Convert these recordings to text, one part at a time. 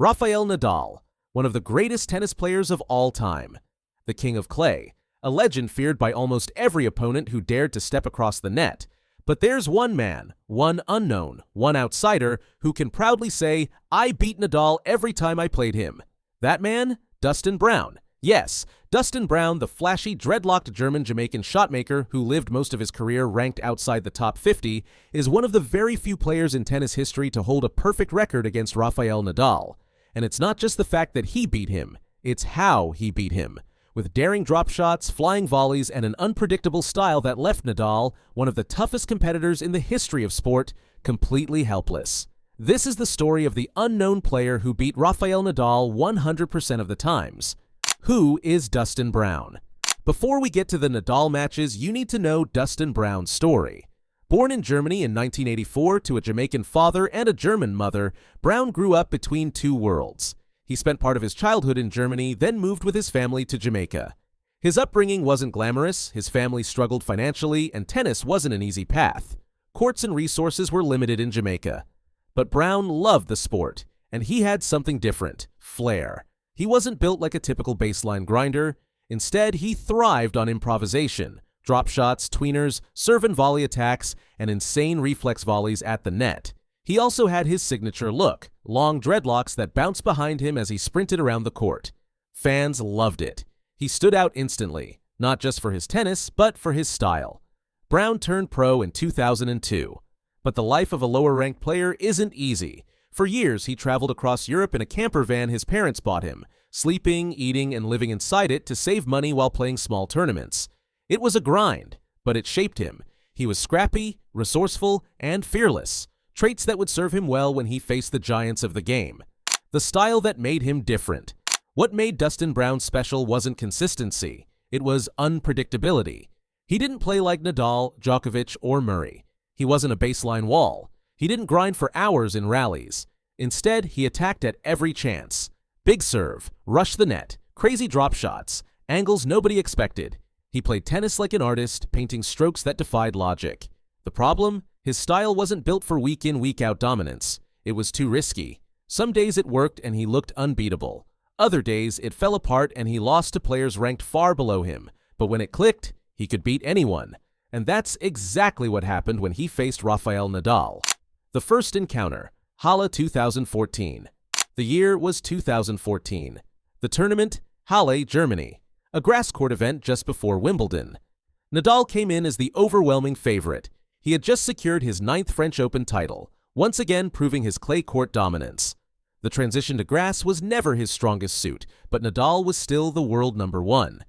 Rafael Nadal, one of the greatest tennis players of all time. The king of clay, a legend feared by almost every opponent who dared to step across the net. But there's one man, one unknown, one outsider who can proudly say, "I beat Nadal every time I played him." That man? Dustin Brown. Yes, Dustin Brown, the flashy, dreadlocked German-Jamaican shotmaker who lived most of his career ranked outside the top 50, is one of the very few players in tennis history to hold a perfect record against Rafael Nadal. And it's not just the fact that he beat him, it's how he beat him. With daring drop shots, flying volleys, and an unpredictable style that left Nadal, one of the toughest competitors in the history of sport, completely helpless. This is the story of the unknown player who beat Rafael Nadal 100% of the times. Who is Dustin Brown? Before we get to the Nadal matches, you need to know Dustin Brown's story. Born in Germany in 1984 to a Jamaican father and a German mother, Brown grew up between two worlds. He spent part of his childhood in Germany, then moved with his family to Jamaica. His upbringing wasn't glamorous, his family struggled financially, and tennis wasn't an easy path. Courts and resources were limited in Jamaica. But Brown loved the sport, and he had something different: flair. He wasn't built like a typical baseline grinder. Instead, he thrived on improvisation, drop shots, tweeners, serve and volley attacks, and insane reflex volleys at the net. He also had his signature look, long dreadlocks that bounced behind him as he sprinted around the court. Fans loved it. He stood out instantly, not just for his tennis, but for his style. Brown turned pro in 2002. But the life of a lower-ranked player isn't easy. For years, he traveled across Europe in a camper van his parents bought him, sleeping, eating, and living inside it to save money while playing small tournaments. It was a grind, but it shaped him. He was scrappy, resourceful, and fearless. Traits that would serve him well when he faced the giants of the game. The style that made him different. What made Dustin Brown special wasn't consistency, it was unpredictability. He didn't play like Nadal, Djokovic, or Murray. He wasn't a baseline wall. He didn't grind for hours in rallies. Instead, he attacked at every chance. Big serve, rush the net, crazy drop shots, angles nobody expected. He played tennis like an artist, painting strokes that defied logic. The problem? His style wasn't built for week-in, week-out dominance. It was too risky. Some days it worked and he looked unbeatable. Other days it fell apart and he lost to players ranked far below him. But when it clicked, he could beat anyone. And that's exactly what happened when he faced Rafael Nadal. The first encounter, Halle 2014. The year was 2014. The tournament, Halle, Germany. A grass court event just before Wimbledon. Nadal came in as the overwhelming favorite. He had just secured his 9th French Open title, once again proving his clay court dominance. The transition to grass was never his strongest suit, but Nadal was still the world #1.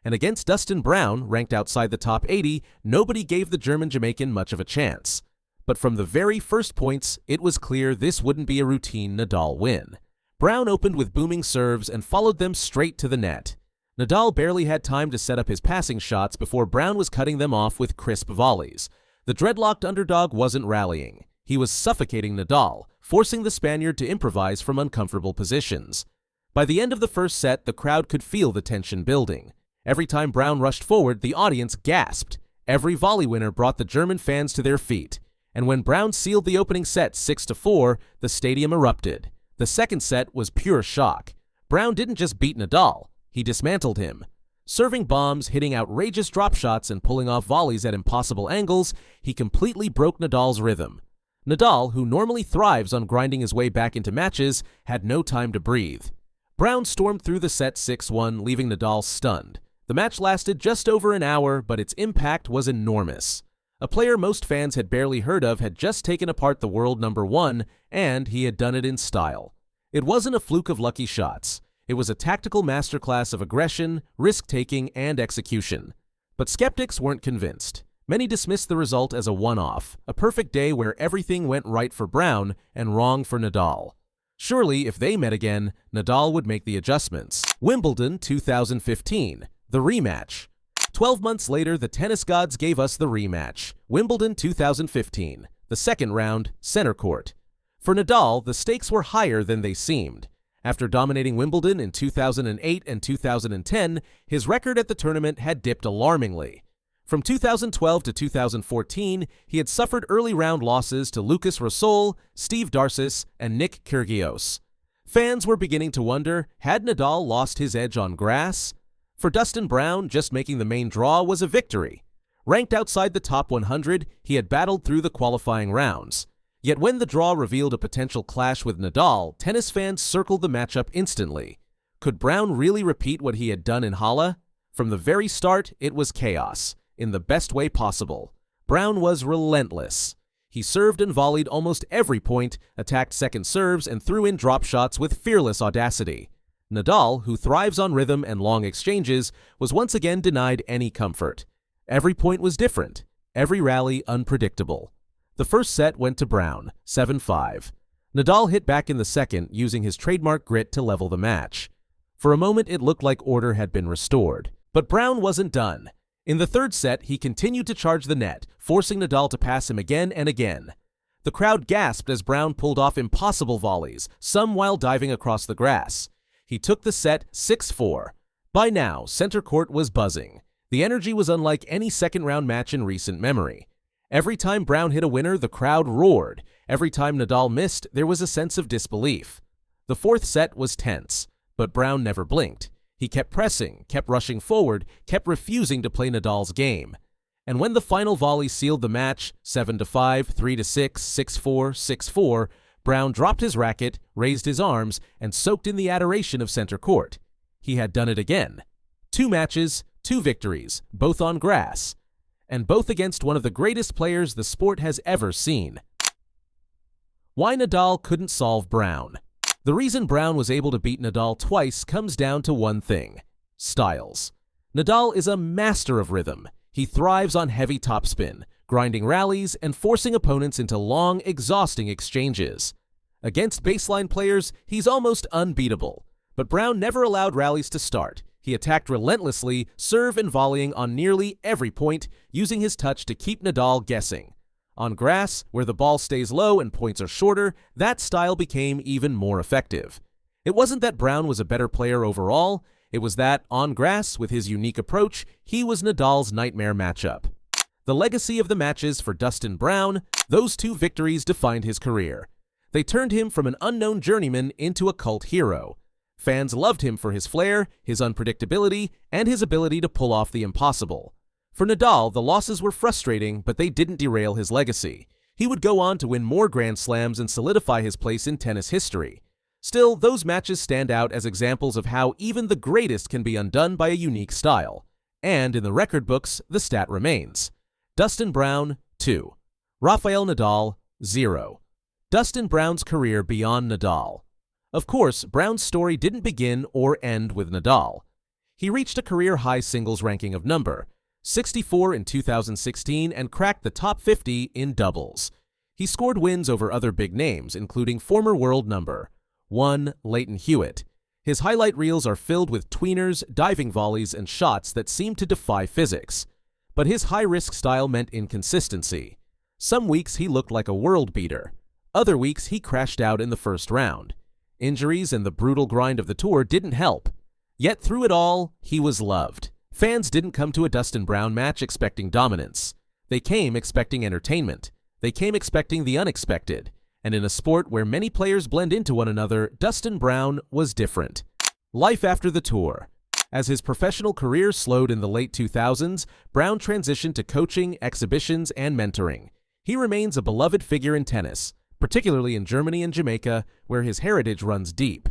And against Dustin Brown, ranked outside the top 80, nobody gave the German-Jamaican much of a chance. But from the very first points, it was clear this wouldn't be a routine Nadal win. Brown opened with booming serves and followed them straight to the net. Nadal barely had time to set up his passing shots before Brown was cutting them off with crisp volleys. The dreadlocked underdog wasn't rallying. He was suffocating Nadal, forcing the Spaniard to improvise from uncomfortable positions. By the end of the first set, the crowd could feel the tension building. Every time Brown rushed forward, the audience gasped. Every volley winner brought the German fans to their feet. And when Brown sealed the opening set 6-4, the stadium erupted. The second set was pure shock. Brown didn't just beat Nadal, he dismantled him. Serving bombs, hitting outrageous drop shots, and pulling off volleys at impossible angles, he completely broke Nadal's rhythm. Nadal, who normally thrives on grinding his way back into matches, had no time to breathe. Brown stormed through the set 6-1, leaving Nadal stunned. The match lasted just over an hour, but its impact was enormous. A player most fans had barely heard of had just taken apart the world #1, and he had done it in style. It wasn't a fluke of lucky shots. It was a tactical masterclass of aggression, risk-taking, and execution. But skeptics weren't convinced. Many dismissed the result as a one-off, a perfect day where everything went right for Brown and wrong for Nadal. Surely, if they met again, Nadal would make the adjustments. Wimbledon 2015, the rematch. 12 months later, the tennis gods gave us the rematch. Wimbledon 2015, the second round, center court. For Nadal, the stakes were higher than they seemed. After dominating Wimbledon in 2008 and 2010, his record at the tournament had dipped alarmingly. From 2012 to 2014, he had suffered early round losses to Lucas Rosol, Steve Darcis, and Nick Kyrgios. Fans were beginning to wonder, had Nadal lost his edge on grass? For Dustin Brown, just making the main draw was a victory. Ranked outside the top 100, he had battled through the qualifying rounds. Yet when the draw revealed a potential clash with Nadal, tennis fans circled the matchup instantly. Could Brown really repeat what he had done in Halle? From the very start, it was chaos, in the best way possible. Brown was relentless. He served and volleyed almost every point, attacked second serves, and threw in drop shots with fearless audacity. Nadal, who thrives on rhythm and long exchanges, was once again denied any comfort. Every point was different, every rally unpredictable. The first set went to Brown, 7-5. Nadal hit back in the second, using his trademark grit to level the match. For a moment, it looked like order had been restored. But Brown wasn't done. In the third set, he continued to charge the net, forcing Nadal to pass him again and again. The crowd gasped as Brown pulled off impossible volleys, some while diving across the grass. He took the set 6-4. By now, center court was buzzing. The energy was unlike any second-round match in recent memory. Every time Brown hit a winner, the crowd roared. Every time Nadal missed, there was a sense of disbelief. The fourth set was tense, but Brown never blinked. He kept pressing, kept rushing forward, kept refusing to play Nadal's game. And when the final volley sealed the match, 7-5, 3-6, 6-4, 6-4, Brown dropped his racket, raised his arms, and soaked in the adoration of center court. He had done it again. 2 matches, 2 victories, both on grass, and both against one of the greatest players the sport has ever seen. Why Nadal couldn't solve Brown. The reason Brown was able to beat Nadal twice comes down to one thing: styles. Nadal is a master of rhythm. He thrives on heavy topspin, grinding rallies, and forcing opponents into long, exhausting exchanges. Against baseline players, he's almost unbeatable. But Brown never allowed rallies to start. He attacked relentlessly, serve and volleying on nearly every point, using his touch to keep Nadal guessing. On grass, where the ball stays low and points are shorter, that style became even more effective. It wasn't that Brown was a better player overall, it was that, on grass, with his unique approach, he was Nadal's nightmare matchup. The legacy of the matches for Dustin Brown, those 2 victories defined his career. They turned him from an unknown journeyman into a cult hero. Fans loved him for his flair, his unpredictability, and his ability to pull off the impossible. For Nadal, the losses were frustrating, but they didn't derail his legacy. He would go on to win more Grand Slams and solidify his place in tennis history. Still, those matches stand out as examples of how even the greatest can be undone by a unique style. And in the record books, the stat remains. Dustin Brown, 2. Rafael Nadal, 0. Dustin Brown's career beyond Nadal. Of course, Brown's story didn't begin or end with Nadal. He reached a career-high singles ranking of number 64 in 2016 and cracked the top 50 in doubles. He scored wins over other big names, including former world number 1 Leighton Hewitt. His highlight reels are filled with tweeners, diving volleys, and shots that seem to defy physics. But his high-risk style meant inconsistency. Some weeks he looked like a world beater. Other weeks he crashed out in the first round. Injuries and the brutal grind of the tour didn't help. Yet through it all, he was loved. Fans didn't come to a Dustin Brown match expecting dominance. They came expecting entertainment. They came expecting the unexpected. And in a sport where many players blend into one another, Dustin Brown was different. Life after the tour. As his professional career slowed in the late 2000s, Brown transitioned to coaching, exhibitions, and mentoring. He remains a beloved figure in tennis, particularly in Germany and Jamaica, where his heritage runs deep.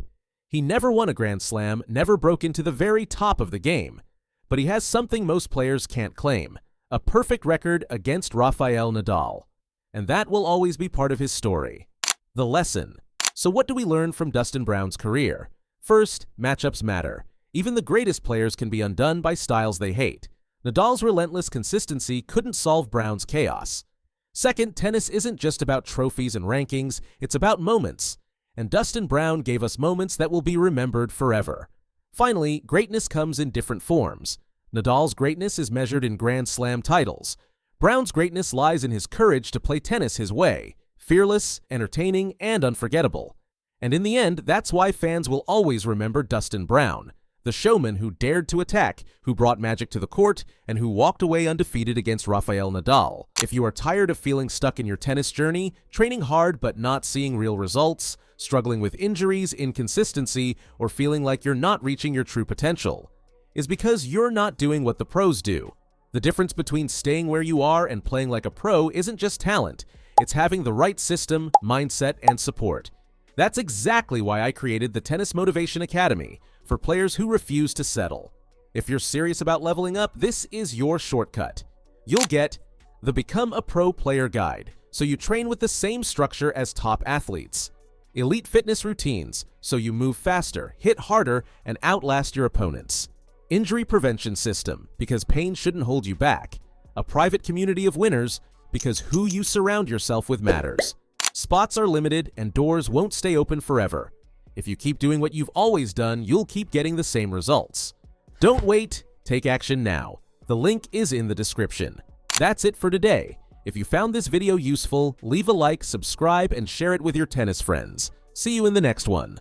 He never won a Grand Slam, never broke into the very top of the game. But he has something most players can't claim: a perfect record against Rafael Nadal. And that will always be part of his story. The lesson. So what do we learn from Dustin Brown's career? First, matchups matter. Even the greatest players can be undone by styles they hate. Nadal's relentless consistency couldn't solve Brown's chaos. Second, tennis isn't just about trophies and rankings, it's about moments. And Dustin Brown gave us moments that will be remembered forever. Finally, greatness comes in different forms. Nadal's greatness is measured in Grand Slam titles. Brown's greatness lies in his courage to play tennis his way, fearless, entertaining, and unforgettable. And in the end, that's why fans will always remember Dustin Brown, the showman who dared to attack, who brought magic to the court, and who walked away undefeated against Rafael Nadal. If you are tired of feeling stuck in your tennis journey, training hard but not seeing real results, struggling with injuries, inconsistency, or feeling like you're not reaching your true potential, is because you're not doing what the pros do. The difference between staying where you are and playing like a pro isn't just talent, it's having the right system, mindset, and support. That's exactly why I created the Tennis Motivation Academy for players who refuse to settle. If you're serious about leveling up, this is your shortcut. You'll get the Become a Pro Player Guide, so you train with the same structure as top athletes. Elite fitness routines, so you move faster, hit harder, and outlast your opponents. Injury prevention system, because pain shouldn't hold you back. A private community of winners, because who you surround yourself with matters. Spots are limited and doors won't stay open forever. If you keep doing what you've always done, you'll keep getting the same results. Don't wait, take action now. The link is in the description. That's it for today. If you found this video useful, leave a like, subscribe, and share it with your tennis friends. See you in the next one.